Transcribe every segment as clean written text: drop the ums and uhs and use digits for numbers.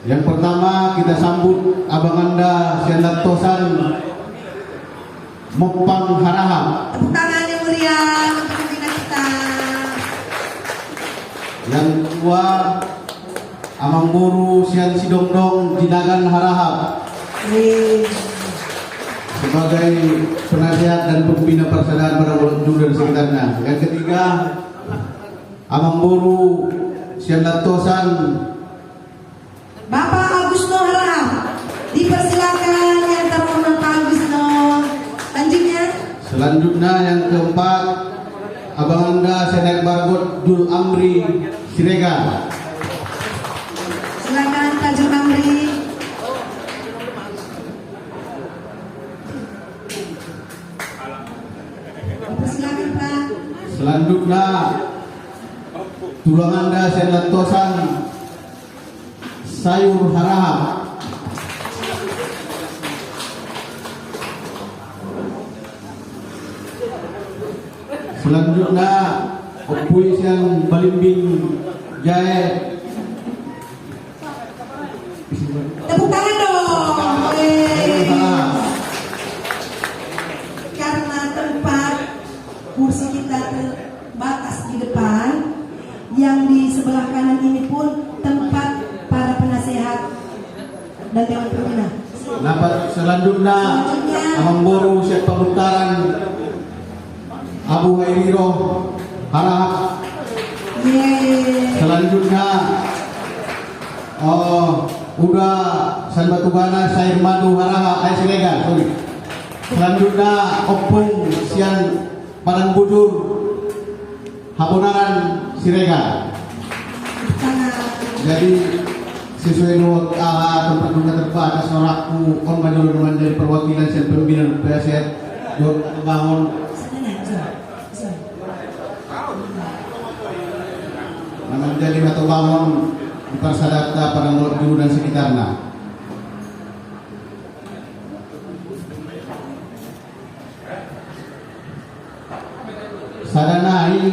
Yang pertama kita sambut Abang Anda Siandat Tosan Mopang Harahap. Tepuk tangan yang meriah untuk pimpinan kita. Yang kedua Amang Boru Sian Sidongdong Jinagan Harahap sebagai penasihat dan pembina persaudaraan pada Bolang Julu dan sekitarnya. Yang ketiga Amang Boru Siandat Tosan Bapak Agusno Harahap, dipersilakan yang terhormat Pak Agusno. Selanjutnya yang keempat Abang Anda Senek Bargot Jul Amri Siregar. Silakan Pak Jul Amri. Silakan Pak. Selanjutnya tulang Anda Senek Tosan Sayur Harahap. Selanjutnya Kepolisian Balimbing Jae. Tepuk tangan dong. Karena tempat kursi kita terbatas di depan, yang di sebelah kanan ini pun tempat para penasehat dan dewan pembina. Selanjutnya Amang Boru Siap Pemutaran Abu Hairiro Harahap. Selanjutnya Uda San Batugana Sair Madu Harahap Siregar. Selanjutnya Opung Sian Padang Bujur Habonaran Siregar. Jadi sesuai dengan tempat duga terbatas sorakku on majul menjadi perwakilan dan pembinaan PSR Jod bangun menjadi atau bangun di Parsadata pada Mulut Julu dan sekitarnya. Sadanai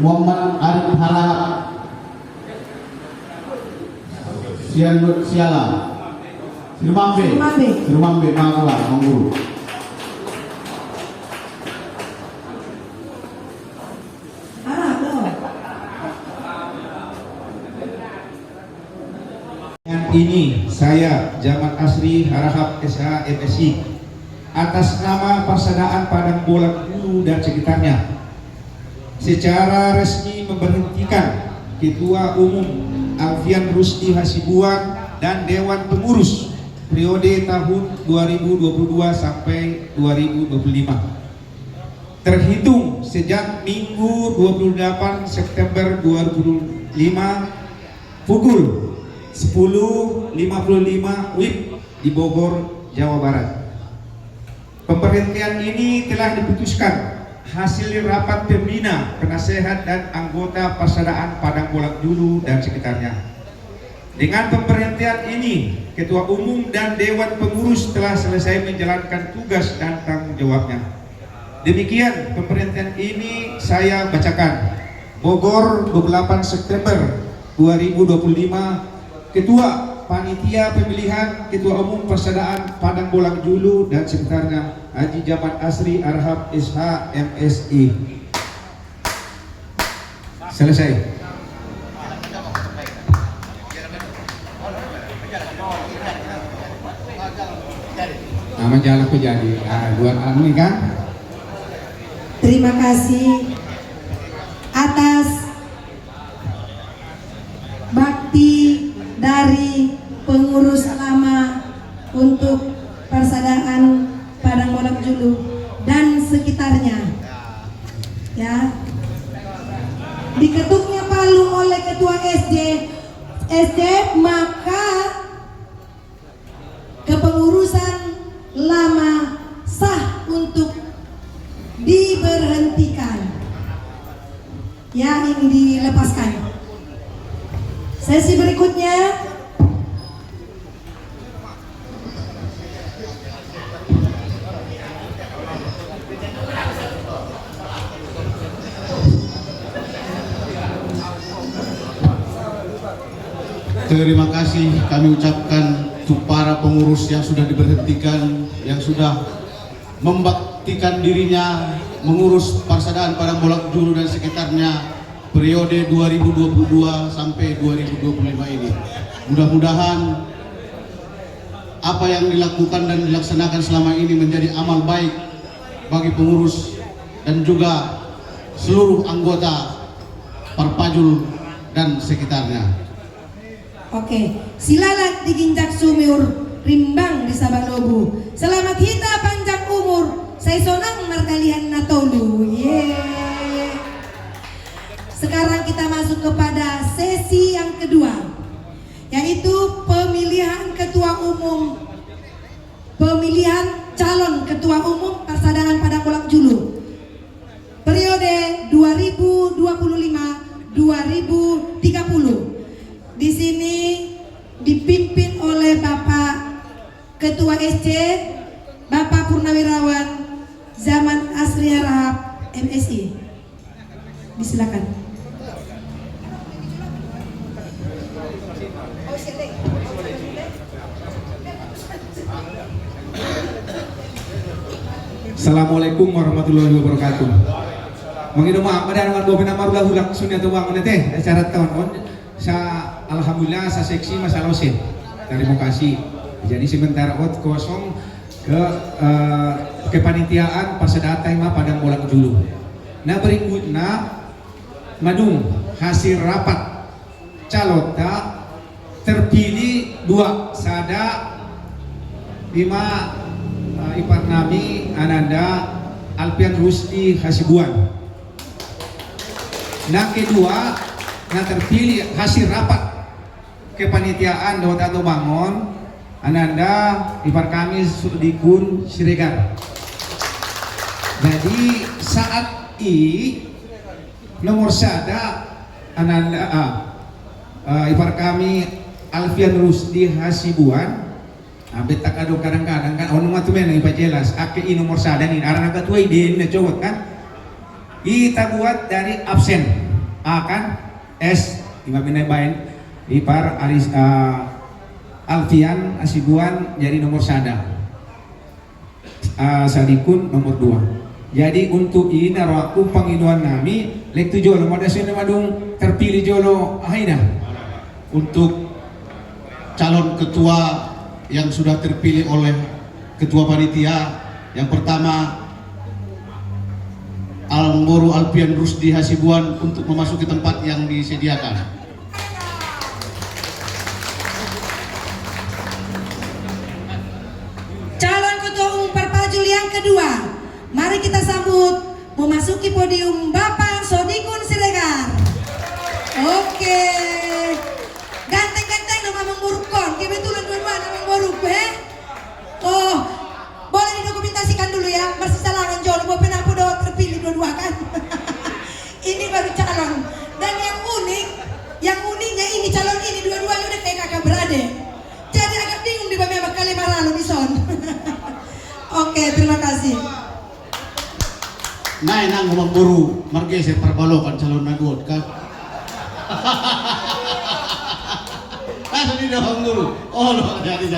Muhammad Arif Harahap Sianut Siala Sirumambe Mangala Mangguru. Ini saya Jamal Asri Harahap SH MSI atas nama Persaudaraan Padang Bolang Julu dan sekitarnya secara resmi memberhentikan Ketua Umum Alfian Rusdi Hasibuan dan Dewan Pengurus periode tahun 2022 sampai 2025 terhitung sejak Minggu 28 September 2005 pukul 10.55 WIB di Bogor, Jawa Barat. Pemberhentian ini telah diputuskan hasil rapat pembina, penasehat dan anggota Persaudaraan Padang Bolang Julu dan sekitarnya. Dengan pemberhentian ini, Ketua Umum dan Dewan Pengurus telah selesai menjalankan tugas dan tanggung jawabnya. Demikian pemberhentian ini saya bacakan. Bogor, 28 September 2025. Ketua Panitia Pemilihan Ketua Umum Persaudaraan Padang Bolang Julu dan sekitarnya Haji Jamal Asri Harahap SH MSI. Selesai. Nama jalan aku jadi buat ini kan. Terima kasih atas bakti dari pengurus lama untuk Persaudaraan Padang Bolang Julu dan sekitarnya, ya, diketuknya palu oleh Ketua SD, maka kepengurusan lama sah untuk diberhentikan, ya, ini dilepaskan. Sesi berikutnya terima kasih kami ucapkan untuk para pengurus yang sudah diberhentikan, yang sudah membaktikan dirinya mengurus Persaudaraan Padang Bolak Julu dan sekitarnya periode 2022 sampai 2025 ini. Mudah-mudahan apa yang dilakukan dan dilaksanakan selama ini menjadi amal baik bagi pengurus dan juga seluruh anggota Parpajul dan sekitarnya. Oke, silalat di ginjak sumur, rimbang di Sabanobu. Selamat hita panjang umur, saya sonang margalihan natolu. Yeay. Sekarang kita masuk kepada sesi yang kedua, yaitu pemilihan ketua umum, pemilihan calon ketua umum Persaudaraan Padang Bolak Julu periode 2025-2030. Di sini dipimpin oleh Bapak Ketua SC, Bapak Purnawirawan Zaman Asri Harahap MSI. Disilakan. Assalamualaikum warahmatullahi wabarakatuh. Mengirim maaf dan dengan gopena marulah hulak sunya tu bangun teh syarat tahun sa alhamdulillah sa seksi masalah osin. Terima kasih. Jadi sebentar kosong ke kepanitiaan Persaudaraan Padang Bolak Julu. Nah berikutnya madung hasil rapat calota terpilih 2 sada 5 ipar nami Ananda Alfian Rusdi Hasibuan. Nah kedua, nah terpilih hasil rapat kepanitiaan Dota Atau Bangun Ananda ipar kami Sudikun Siregar. Jadi saat ini nomor sada Ananda ipar kami Alfian Rusdi Hasibuan. Abet tak ada kadang-kadang kan ono mah tuh men ipa jelas ake i nomor sada nih arana ketua ide na cowok kan kita buat dari absen A kan S lima pindah bain ipar Aris Alfian Hasibuan jadi nomor sada Sadikun nomor 2. Jadi untuk ini naruh pengiduan nami lek tu jolo modasnya madung terpilih jolo aina Untuk calon ketua yang sudah terpilih oleh ketua panitia, yang pertama Almboru Alfian Rusdi Hasibuan untuk memasuki tempat yang disediakan. Calon ketua umum Parpajul yang kedua, mari kita sambut memasuki podium Bapak Sodikun Siregar. Oke, ganteng-ganteng nama mengurukkan, kebetulan dua-dua nama menguruk, Oh, boleh didokumentasikan dulu ya, masih salangan jolo, mau penapa doa terpilih dua-dua kan? Ini baru calon, dan yang uniknya ini calon ini dua-duanya udah kayak kakak beradik. Jadi agak bingung di bawah kali maralo di son. Oke, terima kasih. Nah, nang ngomong buru, margeser perbalokan calon nagot kan? Nah, ini dorong guru. Oh, loh, jadi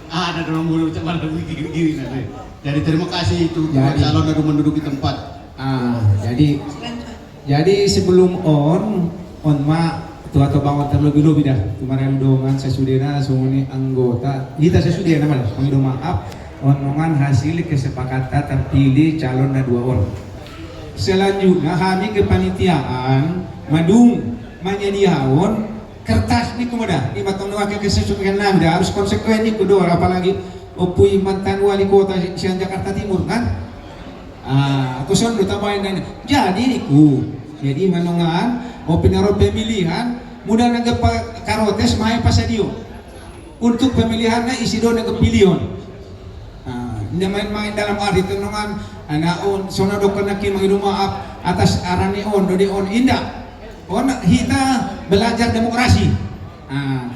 ada dorong guru cuma gini nanti. Jadi terima kasih itu calon yang menduduki tempat. Jadi sebelum on ma tua atau bangun terlebih dulu dah kemarin dongan sesudena sumuni anggota kita sesudena malah mengirim maaf onongan hasil kesepakatan terpilih calon na 2 orang. Selanjutnya kami kepanitiaan madung menyediakan kertas ni kemudian di matang wakil kesesuaian nami harus konsekuen ni kedua apalagi opui mantan wali kota Sian Jakarta Timur kan aku son tambahin dan jadi niku jadi manongan opinaro pemilihan mudah nagap karotes maay pasadio untuk pemilihannya isi do nagapilion hindi main-main dalam arti tenongan anaon sona do kanaki mangidu maaf atas arani on do di on indah on kita belajar demokrasi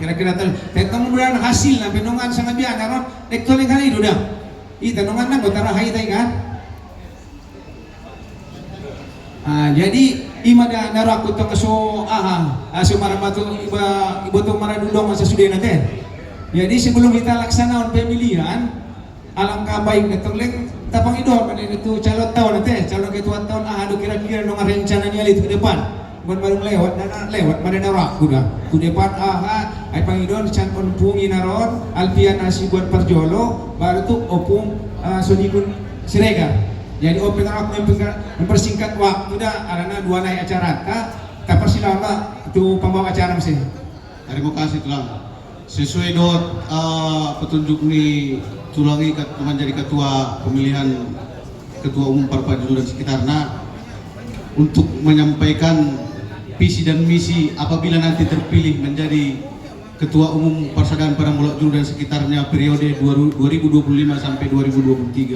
kira-kira kemudian hasil na pinungan sa ngabian aron nektoling kali do dah itanungan na gotara hay tay kan jadi ima da naraku to kaso aso maramatu iba to maradulong sa sudena teh. Jadi sebelum kita laksanakan pemilihan, alangkah baik netoleng tapang idol pada itu calon tahun nanti, calon ketua tahun aduh kira-kira nong rencananya itu ke depan. Bukan baru lewat mana naraku dah. Ku depan ay pangidon can pungi naron Alpian Asibuan Parjolo baru tu opung Sodikun Siregar. Jadi opung aku mempersingkat waktu dah karena dua naik acara tak persilama tu pembawa acara mesin. Terima kasih Tulang. Sesuai dengan petunjuk ni Tulangi menjadi ketua pemilihan ketua umum Parpaju dan sekitarnya untuk menyampaikan visi dan misi apabila nanti terpilih menjadi ketua umum Persaudaraan Parambulak Julu dan sekitarnya periode 2025 sampai 2030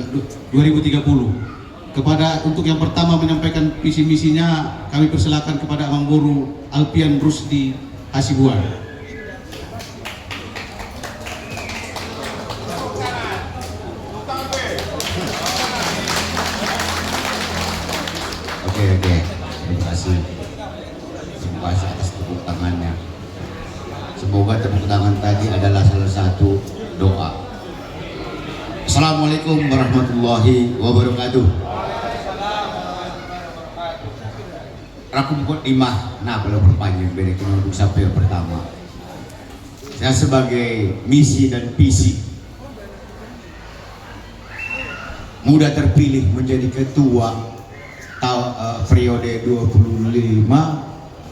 kepada untuk yang pertama menyampaikan visi misinya kami persilakan kepada Abang Boru Alpian Rusdi Hasibuan. Oke, terima kasih atas tepuk tangannya. Semoga tepuk tangan tadi adalah salah satu doa. Assalamualaikum warahmatullahi wabarakatuh. Rakum kot imah, nah kalau perpanjang beda untuk sampai yang pertama. Saya sebagai misi dan visi mudah terpilih menjadi ketua periode 2030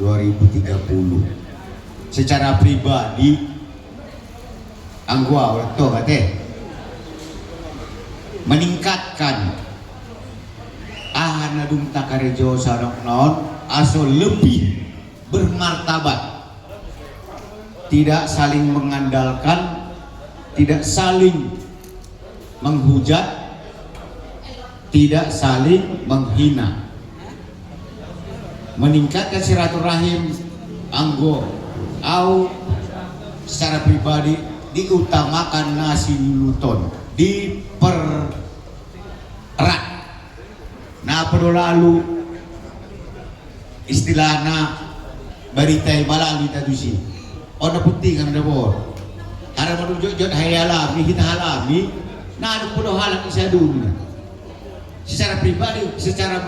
secara pribadi anggua waktu kate meningkatkan nadung takarejo sarong non aso lebih bermartabat, tidak saling mengandalkan, tidak saling menghujat, tidak saling menghina, meningkatkan silaturahim anggo au secara pribadi diutamakan nasi luton dipererat. Nah pada lalu istilahnya baritai balali tadusi ona putih kan ada bor ada menunjuk jod hayalami kita halami nah ada puluh halang isa dulu secara pribadi, secara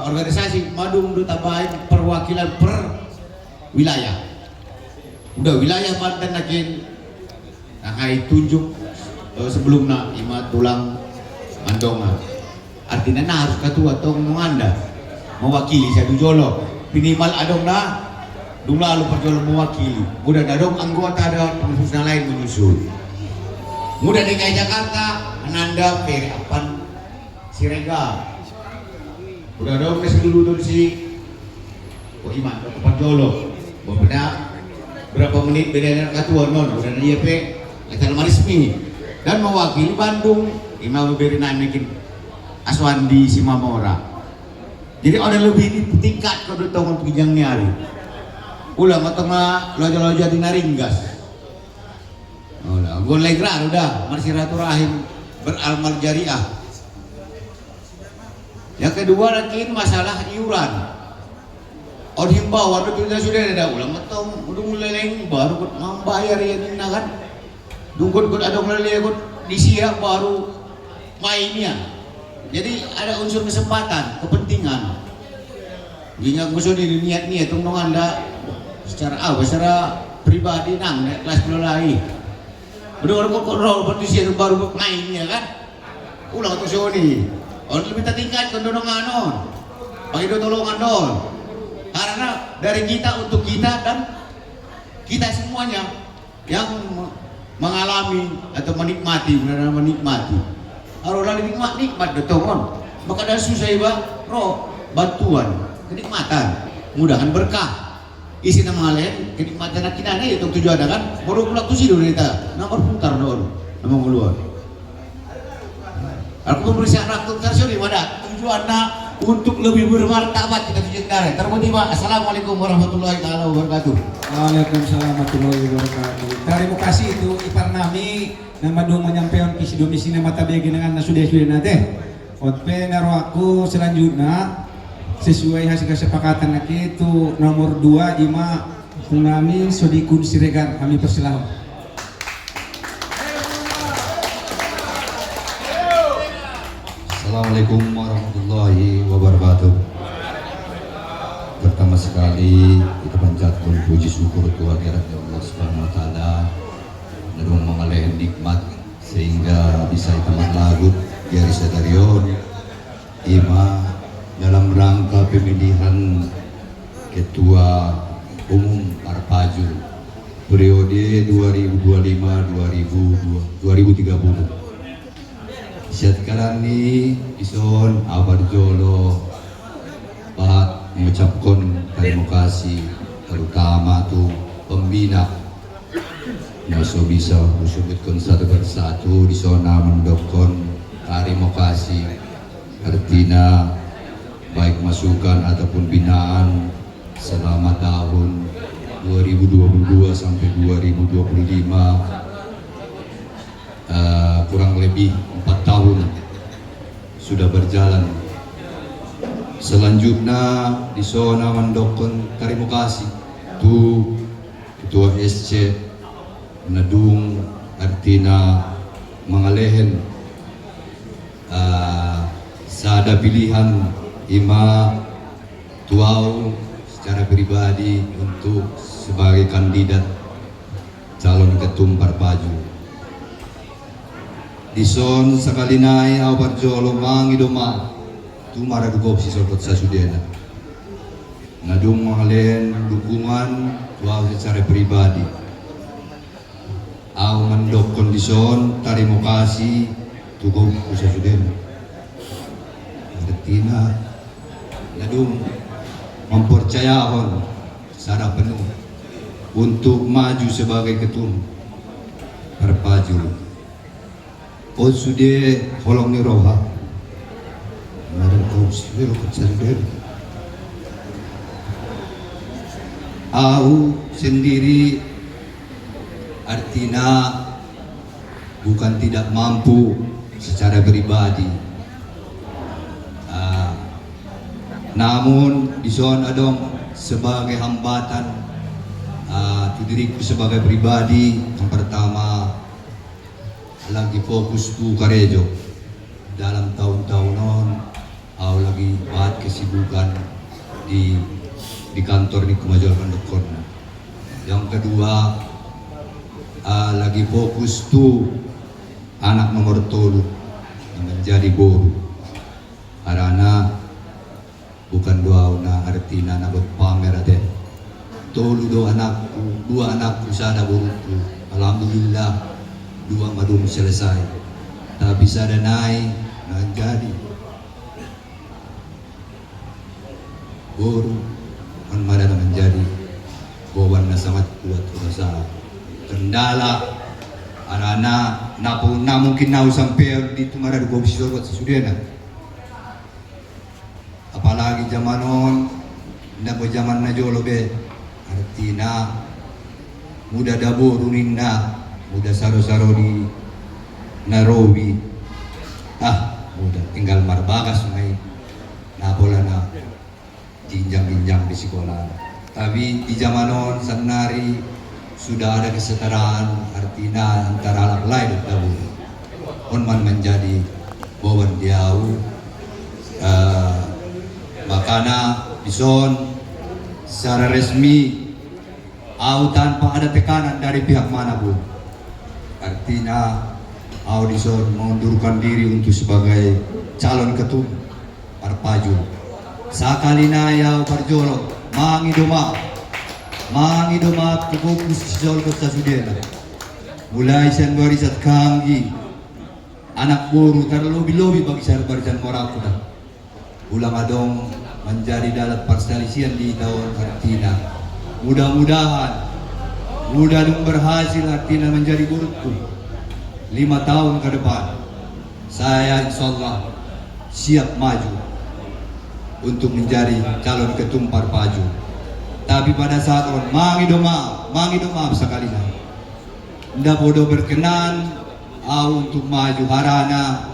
organisasi madung duta baik perwakilan per wilayah. Udah wilayah Banten lagi hai tunjuk sebelumnya ima tulang mandonga. Artinya nah harus ketua tong menganda mewakili satu jolo. Minimal adong na dung lalu perjolo mewakili. Mudah adong anggota ada pengurus lain menyusul. Mudah DKI Jakarta ananda peri apan Siregar udah dong kes dulu tuh si Iman ke Parjolo beberapa berapa menit beda dengan ketua non udah di YP acara resmi dan mewakili Bandung Imam beri naikin Aswandi Simamora. Jadi ada lebih tingkat kalau tongon pijang nyari ulang atau loja-loja di Naringgas udah gue legra udah marsiraturahim beramal jariah. Yang kedua lagi masalah iuran. On himbauan itu sudah ada ulang metong, udah mulai baru membayar yang kan. Dungkut ada mulai disiap baru mainnya. Jadi ada unsur kesempatan, kepentingan. Jika musuh di niat tunggu anda secara pribadi nang kelas mulai. Udah orang kontrol berarti baru mainnya kan. Ulang tuh Sony. On lebih tertingkat kendonongan non, bagi tolongan don. Karena dari kita untuk kita dan kita semuanya yang mengalami atau menikmati, benar-benar menikmati. Kalau lalu nikmat betongon, maka ada susah iba, roh bantuan, kenikmatan, mudahan berkah. Isi nama lain kenikmatan kita nih itu tujuan kan, baru pulang tuh sih dulu kita, nomor putar don, nama keluar. Aku pemeriksaan raktum tersebut pada tujuannya untuk lebih bermartabat kita tujuan dari. Terima. Assalamualaikum warahmatullahi wabarakatuh. Waalaikumsalam warahmatullahi wabarakatuh. Terima kasih itu ipar nami nama dong menyampaikan visi domisi nama tabi dengan sudah nate. Otpe naruh aku selanjutnya sesuai hasil kesepakatan itu nomor 2 ima kami Sodikun Siregar kami persilahkan. Assalamualaikum warahmatullahi wabarakatuh. Pertama sekali kita panjatkan puji syukur Tuhan Allah Subhanahu wa taala dan mengalih nikmat sehingga bisa kita lagu dari Sadarion ima dalam rangka pemilihan Ketua Umum Parpaju periode 2025-2030. Sekarang ini ison Abar Jolo Pak mengucapkan terima kasih terutama tuh pembina Naso bisa disebutkan satu persatu di zona mendokon terima kasih artinya baik masukan ataupun binaan selama tahun 2022 sampai 2025 kurang lebih 4 tahun sudah berjalan. Selanjutnya di zona mendokon terima kasih tu Ketua SC Nedung artinya mengalehen sada pilihan ima tuau secara pribadi untuk sebagai kandidat calon ketum Parpaju. Dison sekali naik awal jolo mangi doma tu mara dukop si sorot sasudena nadung mengalen dukungan tuau secara pribadi au mendok kondison terima kasih tukau sasudena artinya nadung mempercayakan secara penuh untuk maju sebagai ketum Parpaju. Oh sudah holong ni roha, naran kau sudah kecil. Aku sendiri artinya bukan tidak mampu secara pribadi, namun di zona dong sebagai hambatan diriku sebagai pribadi yang pertama lagi fokus tu karejo dalam tahun-tahun non aku lagi buat kesibukan di kantor ni kemajuan dokter. Yang kedua lagi fokus tu anak nomor 3 yang menjadi boru karena bukan doa na artina na pamer ade tolu dua anakku sada boruku alhamdulillah 2 madum selesai tapi bisa ada naik jadi boru kan mana menjadi bawan na sangat kuat rasa kendala anak-anak na mungkin na sampai di tumara di komisi buat sesudena apalagi zamanon na zaman na jolo be artinya muda daboru ninna muda saro-saro di Nairobi muda tinggal marbagas sungai nabola na jinjang-jinjang di sekolah tapi di zamanon sanari sudah ada kesetaraan artinya antara anak lain dan tabur onman menjadi bawan diau makanya bison secara resmi tanpa ada tekanan dari pihak manapun artinya audison mengundurkan diri untuk sebagai calon ketum Parpaju sakali naya parjolo mangi doma fokus sisol kota sudena mulai Januari saat kanggi anak boru terlobi-lobi bagi saya barisan moraku dah ulang adong menjadi dalam perselisihan di tahun artinya mudah-mudahan berhasil artinya menjadi burukku 5 tahun ke depan saya insyaallah siap maju untuk menjadi calon ketum Parpaju tapi pada saat mangi doma sekali ndak bodoh berkenan untuk maju harana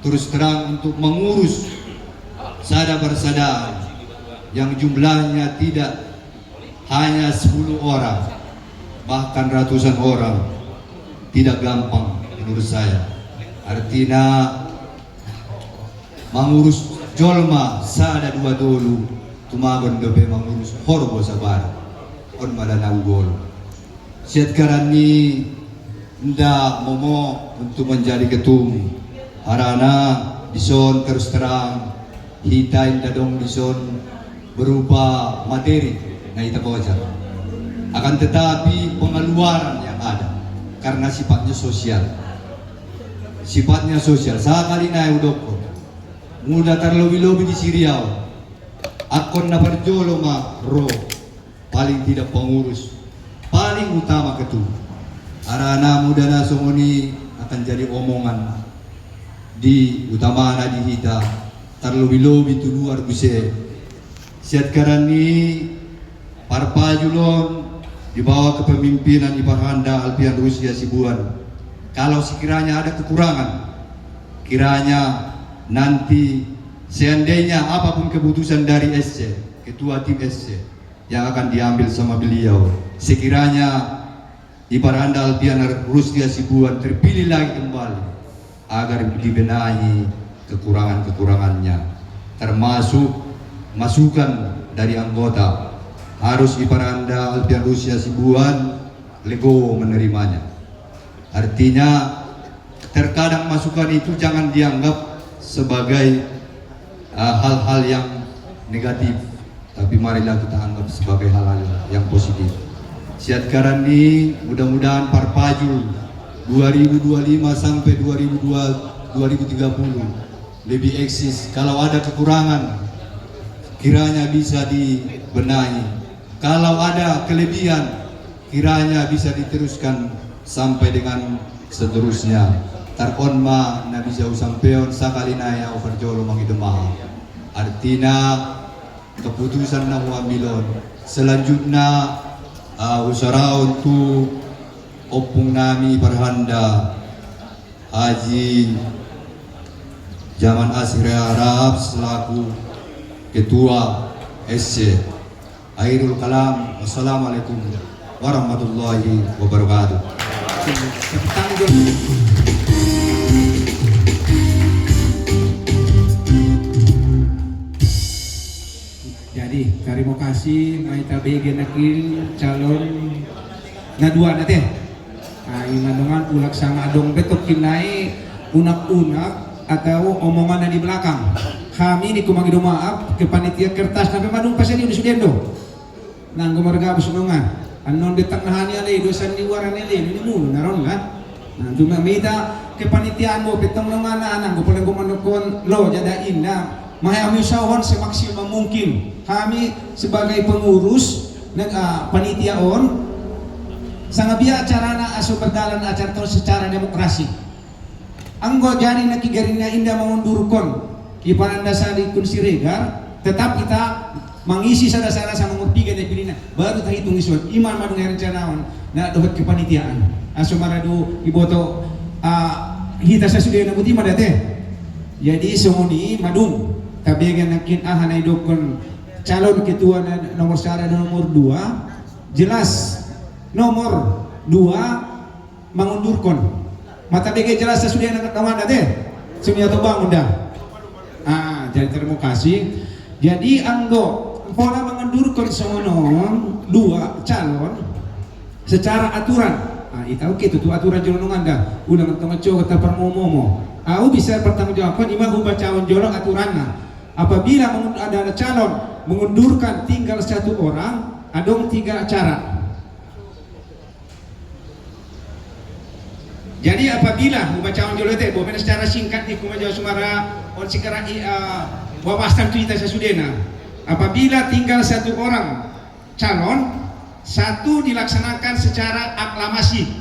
terus terang untuk mengurus sada persada yang jumlahnya tidak hanya 10 orang, bahkan ratusan orang, tidak gampang menurut saya. Artinya mengurus jolma sada dua dulu tumagon dobe mengurus horbo sabar on madana ugol. Sekarang ini nda momo untuk menjadi ketum harana dison terus terang hitain dadong dison berupa materi na ita baca. Akan tetapi pengeluaran yang ada karena sifatnya sosial. Sifatnya sosial. Sakali na udoko. Muda terlebih-lebih di Siriau. Akon na perjolo ma ro paling tidak pengurus, paling utama ketua. Arana muda na sumuni akan jadi omongan di utama na di hita terlebih-lebih tu luar buse. Sekarang ini Parpajulon di bawah kepemimpinan Iparanda Alpian Rusia Sibuan. Kalau sekiranya ada kekurangan, kiranya nanti seandainya apapun keputusan dari SC, ketua tim SC yang akan diambil sama beliau, sekiranya Iparanda Alpian Rusia Sibuan terpilih lagi kembali agar dibenahi kekurangan-kekurangannya, termasuk masukan dari anggota. Harus Iparanda Alpian Rusia Sibuan lego menerimanya. Artinya terkadang masukan itu jangan dianggap sebagai hal-hal yang negatif, tapi marilah kita anggap sebagai hal-hal yang positif. Sekarang ini mudah-mudahan Parpajul 2025 sampai 2030 lebih eksis. Kalau ada kekurangan kiranya bisa dibenahi. Kalau ada kelebihan, kiranya bisa diteruskan sampai dengan seterusnya. Tarkon ma na bisa usampeon sakali na ya overjolo mangidema. Artinya keputusan na muambilon. Selanjutnya usara untuk opung nami Parhanda Haji Zaman Asri Arab selaku Ketua SC. Akhirul kalam. Wassalamualaikum warahmatullahi wabarakatuh. Jadi terima kasih maita begen nakil calon nadua nate. Inandungan ulak sama adong betok kinai unak-unak atau omongan di belakang. Kami di kumangido maaf ke panitia kertas sampai madung pasal di Sudendo. Nang gumarga busunungan. Anon di tengah ni alay dosan di waran alay ini mulu naron kan. Nah, cuma minta ke panitiaan mo petong nang anak ko paling gumanukon lo jadain na mahami usahawan semaksimum mungkin. Kami sebagai pengurus ng panitiaon sangabiya acara na aso berdalan acara to secara demokrasi. Anggo jari nakigarin na indah mengundurkon iparanda sa likun siregar, tetap kita mengisi sada-sada sama mengurpigan na pilina baru tayo hitung isuan iman madung nga rencanawan na dohot kepanitiaan aso marado iboto hita sa sudia na buti madate. Jadi sumuni madung tabigan nakin ahanay dokon calon ketua na nomor sara na nomor 2 jelas nomor 2 mengundurkan matabigay jelas sa sudia na kawan date sumia to bang unda. Jadi terima kasih. Jadi anggo pola mengundurkan semono 2 calon secara aturan. Itaw kita tu aturan jolongan dah. Ulang tengah coba kata permomo. Aku bisa bertanggungjawaban imam bacawan jolong aturannya. Apabila ada calon mengundurkan tinggal 1 orang, adong 3 acara. Jadi apabila membacawan jolong itu, bukan secara singkat di Kumajawa Sumara, on sekarang wawastan kita sesudena. Apabila tinggal 1 orang calon, 1 dilaksanakan secara aklamasi.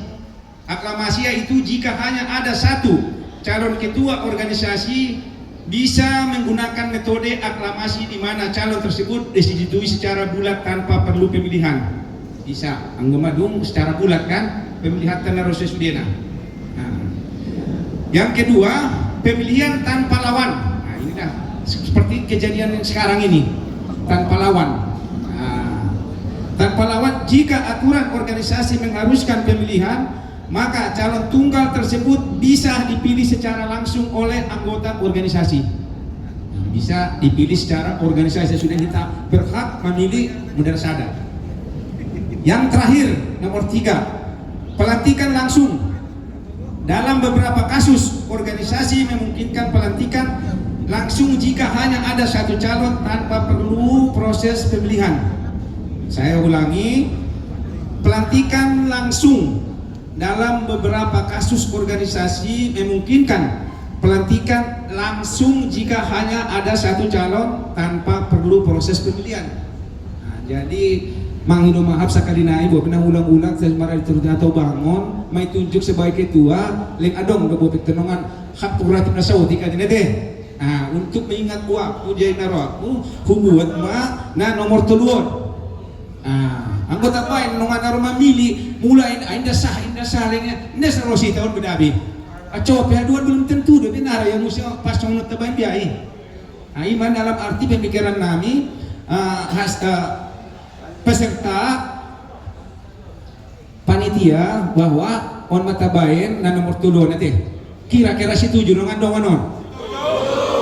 Aklamasi yaitu jika hanya ada 1 calon ketua organisasi bisa menggunakan metode aklamasi di mana calon tersebut disetujui secara bulat tanpa perlu pemilihan. Bisa anggomadung secara bulat kan pemilihan tanah sesudena. Yang kedua, pemilihan tanpa lawan. Ini dah seperti kejadian yang sekarang ini tanpa lawan. Tanpa lawan, jika aturan organisasi mengharuskan pemilihan, maka calon tunggal tersebut bisa dipilih secara langsung oleh anggota organisasi. Bisa dipilih secara organisasi, sudah kita berhak memilih mudah sadar. Yang terakhir, nomor 3, pelantikan langsung. Dalam beberapa kasus, organisasi memungkinkan pelantikan langsung jika hanya ada satu calon tanpa perlu proses pemilihan. Saya ulangi, pelantikan langsung dalam beberapa kasus organisasi memungkinkan pelantikan langsung jika hanya ada satu calon tanpa perlu proses pemilihan. Nah, jadi manghido maaf sekali naik buat pernah ulang-ulang saya marah atau bangun mai tunjuk sebagai ketua leng adong ke buat tenongan hak puratif nasau tika deh. Nah, untuk mengingat waktu jadi naraku hubuat ma na nomor teluon. Anggota bain nongan naruh memilih mulai indah sah lainnya indah serosi tahun bedabi. Coba pihak dua belum tentu tapi nara yang musim pas nonton teban biai. Iman dalam arti pemikiran kami peserta panitia bahwa on mata bain na nomor tuluan nanti kira-kira setuju nongan donganon.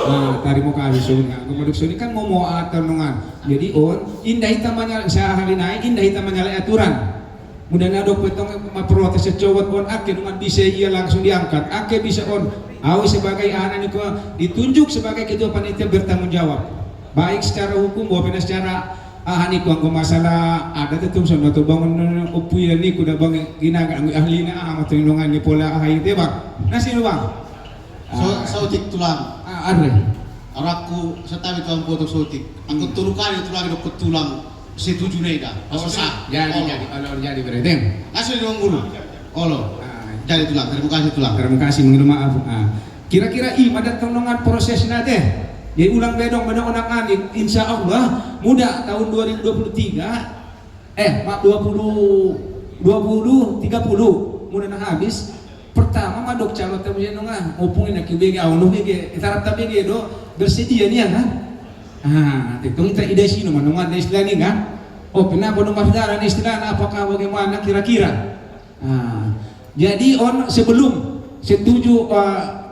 Nah, tari mau kawin sunga, kemudian suni kan mau atur nongan. Jadi indah hitam menyala sehari naik indah hitam menyala aturan. Mudah nadok petong protes secowot ake nongan bisa ia langsung diangkat. Ake bisa awi sebagai anak itu ditunjuk sebagai ketua panitia bertanggung jawab. Baik secara hukum maupun secara ahani ko masalah ada tetum sono to bangun upuyan ni kuda bang ginaga ahli na amat nongan ni pola ahay tebak. Nasi bang. Sautik tulang. Ada. Araku setawi kawan foto sautik. Aku tulukan itu lagi dokter tulang setuju nega. Sah. Jadi berarti. Asli dong guru. Olo. Jadi tulang. Terima kasih tulang. Terima kasih mengirim maaf. Kira-kira ada tolongan proses nate. Jadi ulang bedong anak adik. Insya Allah muda tahun 2023. 20 30 mudah na habis. Pertama madok calon tamu yang nongan opungin nak kibege awal bege tarap tabege do bersedia nih kan. Itu kita ide sih nongan istilah ini kan. Kenapa nomor darah istilah apakah bagaimana kira-kira? Jadi sebelum setuju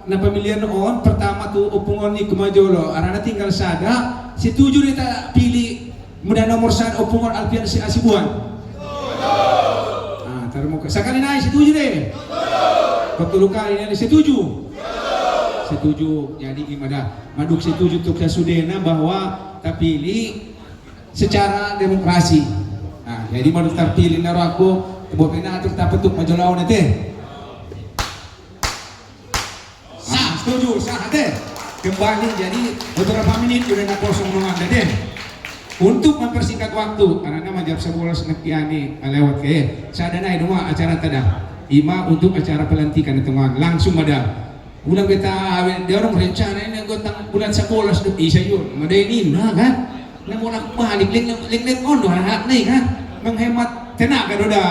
na pemilihan pertama tuh opungon ni kumajolo arana tinggal sada setuju kita pilih mudah nomor 1 opungon Alfian Asibuan. Terima kasih. Sekali naik setuju deh. Betul kali ini setuju. Setuju. Jadi gimana? Maduk setuju untuk Sudena bahwa terpilih secara demokrasi. Jadi maduk terpilih naraku buat pena atur tak petuk majolaw nanti. Setuju. Sah deh. Kembali jadi beberapa menit sudah nak kosong nongan deh. Untuk mempersingkat waktu, karena majab sebulan sekian lewat ke, saya ada dua acara tada. Ima untuk acara pelantikan itu langsung ada. Ulang kita dia orang rencana ini gotang bulan 10 sudah bisa yun. Madainin nah kan. Nang bolak balik leng ondo hak nih kan. Menghemat tenaga doda.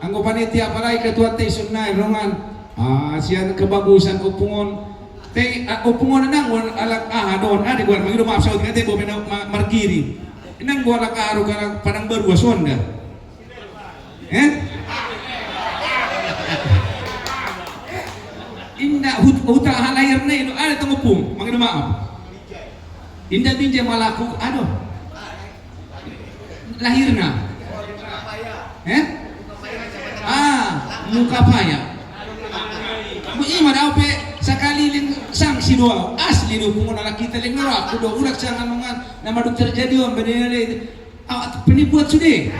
Anggo panitia apalagi ketua teh sunnah rongan. Sian kebagusan upungon. Upungon nang alak don ada gua magido maaf saud kate bo margiri. Nang gua alak aru karang padang baru sonda. Indah huta halayar na itu ada tengupung, mangido maaf. Indah binjai malaku, aduh. Lahirna. Muka paya. Ima daw pe sakali ling sanksi doa asli do kung nala kita ling nara aku do ulak sangan nongan nama dokter jadi om bedanya penipuan sudah.